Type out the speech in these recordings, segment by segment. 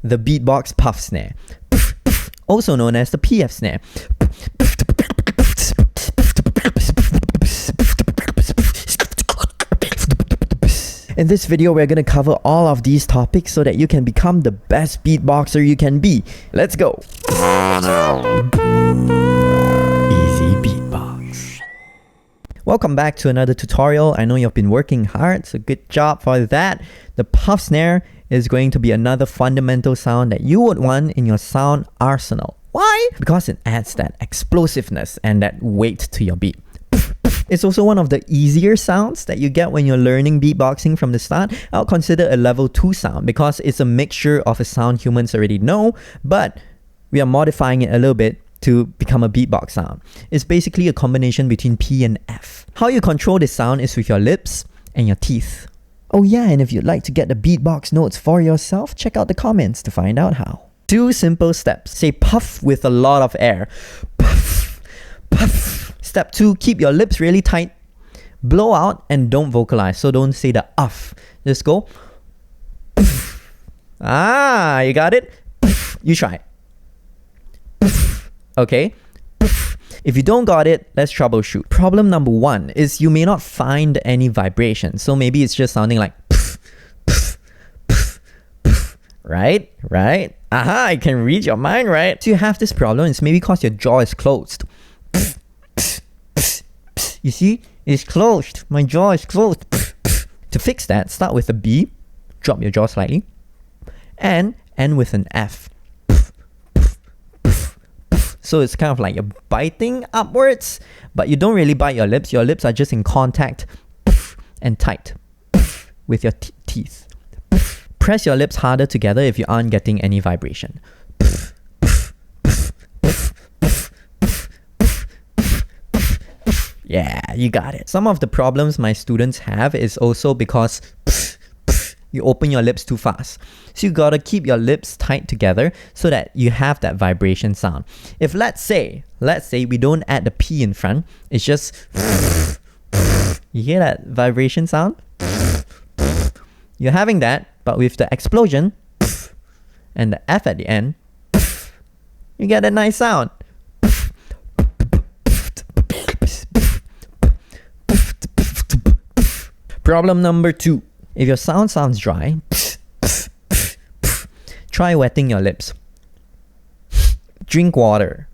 the beatbox puff snare, also known as the PF snare. In this video, we're going to cover all of these topics so that you can become the best beatboxer you can be. Let's go! Easy beatbox. Welcome back to another tutorial. I know you've been working hard, so good job for that. The puff snare is going to be another fundamental sound that you would want in your sound arsenal. Why? Because it adds that explosiveness and that weight to your beat. It's also one of the easier sounds that you get when you're learning beatboxing from the start. I'll consider a level 2 sound because it's a mixture of a sound humans already know, but we are modifying it a little bit to become a beatbox sound. It's basically a combination between P and F. How you control this sound is with your lips and your teeth. Oh yeah, and if you'd like to get the beatbox notes for yourself, check out the comments to find out how. 2 simple steps. Say puff with a lot of air. Puff, puff. Step 2, keep your lips really tight. Blow out and don't vocalize. So don't say the uff. Just go. Ah, you got it? You try. Okay. If you don't got it, let's troubleshoot. Problem number 1 is you may not find any vibration. So maybe it's just sounding like right? Right? Aha, I can read your mind, right? So you have this problem. It's maybe because your jaw is closed. You see, it's closed. My jaw is closed. To fix that, start with a B, drop your jaw slightly, and end with an F. So it's kind of like you're biting upwards, but you don't really bite your lips. Your lips are just in contact and tight with your teeth. Press your lips harder together if you aren't getting any vibration. Yeah, you got it. Some of the problems my students have is also because you open your lips too fast. So you gotta keep your lips tight together so that you have that vibration sound. If let's say we don't add the P in front, it's just you hear that vibration sound? You're having that, but with the explosion and the F at the end, you get a nice sound. Problem number 2. If your sound sounds dry, try wetting your lips. Drink water.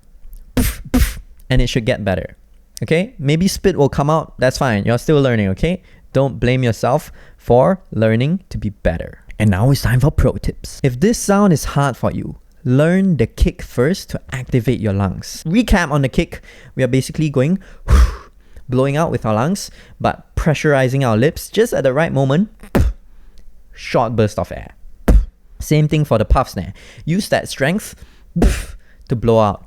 And it should get better. Okay? Maybe spit will come out. That's fine. You're still learning, okay? Don't blame yourself for learning to be better. And now it's time for pro tips. If this sound is hard for you, learn the kick first to activate your lungs. Recap on the kick. We are basically going blowing out with our lungs, but pressurizing our lips just at the right moment. Short burst of air. Same thing for the puff snare. Use that strength to blow out.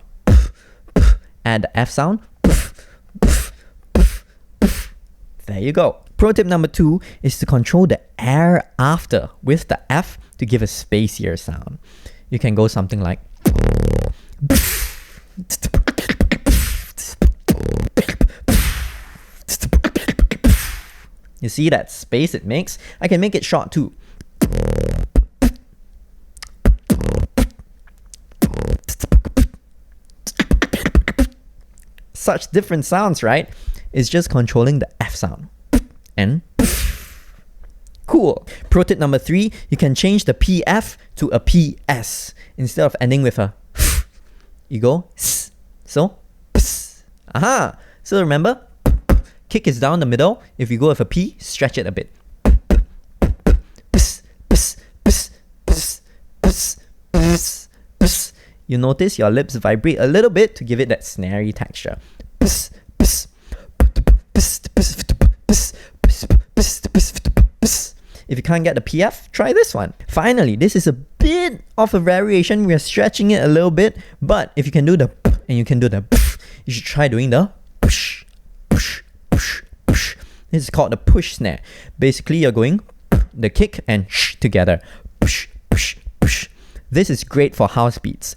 Add the F sound. There you go. Pro tip number 2 is to control the air after with the F to give a spacier sound. You can go something like you see that space it makes? I can make it short too. Such different sounds, right? It's just controlling the F sound. And cool. Pro tip number 3, you can change the PF to a PS. Instead of ending with a you go S. So aha. So remember, kick is down the middle. If you go with a P, stretch it a bit. You notice your lips vibrate a little bit to give it that snarey texture. If you can't get the PF, try this one. Finally, this is a bit of a variation. We are stretching it a little bit, but if you can do the and you can do the you should try doing the push. This is called the push snare. Basically, you're going the kick and sh together. Push. This is great for house beats.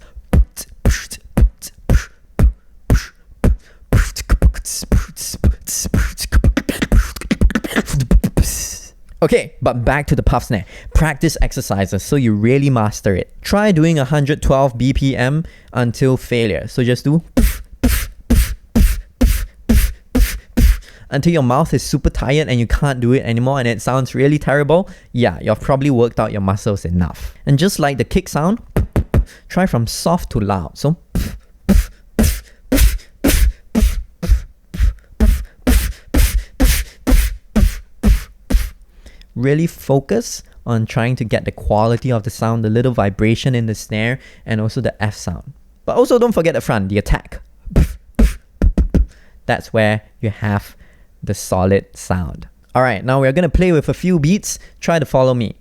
Okay, but back to the puff snare. Practice exercises so you really master it. Try doing 112 BPM until failure. So just do until your mouth is super tired and you can't do it anymore and it sounds really terrible. Yeah, you've probably worked out your muscles enough. And just like the kick sound, try from soft to loud. So really focus on trying to get the quality of the sound, the little vibration in the snare, and also the F sound. But also don't forget the front, the attack. That's where you have the solid sound. Alright, now we're gonna play with a few beats. Try to follow me.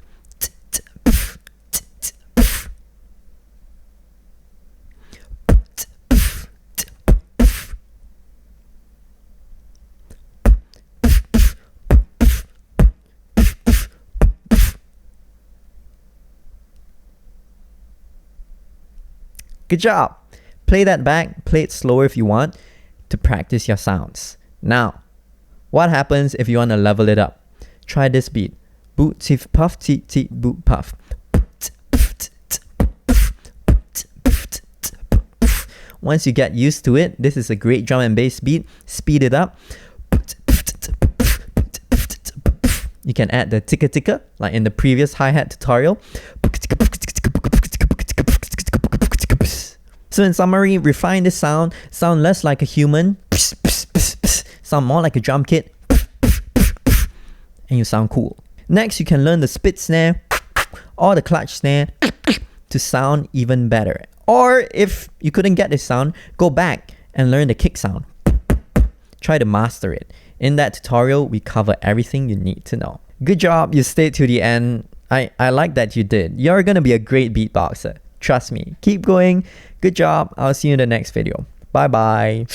Good job! Play that back, play it slower if you want to practice your sounds. Now, what happens if you want to level it up? Try this beat. Boot, tif, puff, ti, ti, boot, puff. Once you get used to it, this is a great drum and bass beat. Speed it up. You can add the ticka ticka, like in the previous hi-hat tutorial. So in summary, refine this sound less like a human, sound more like a drum kit, and you sound cool. Next, you can learn the spit snare or the clutch snare to sound even better. Or if you couldn't get this sound, go back and learn the kick sound. Try to master it. In that tutorial, we cover everything you need to know. Good job, you stayed to the end. I like that you did. You're gonna be a great beatboxer. Trust me. Keep going. Good job. I'll see you in the next video. Bye bye.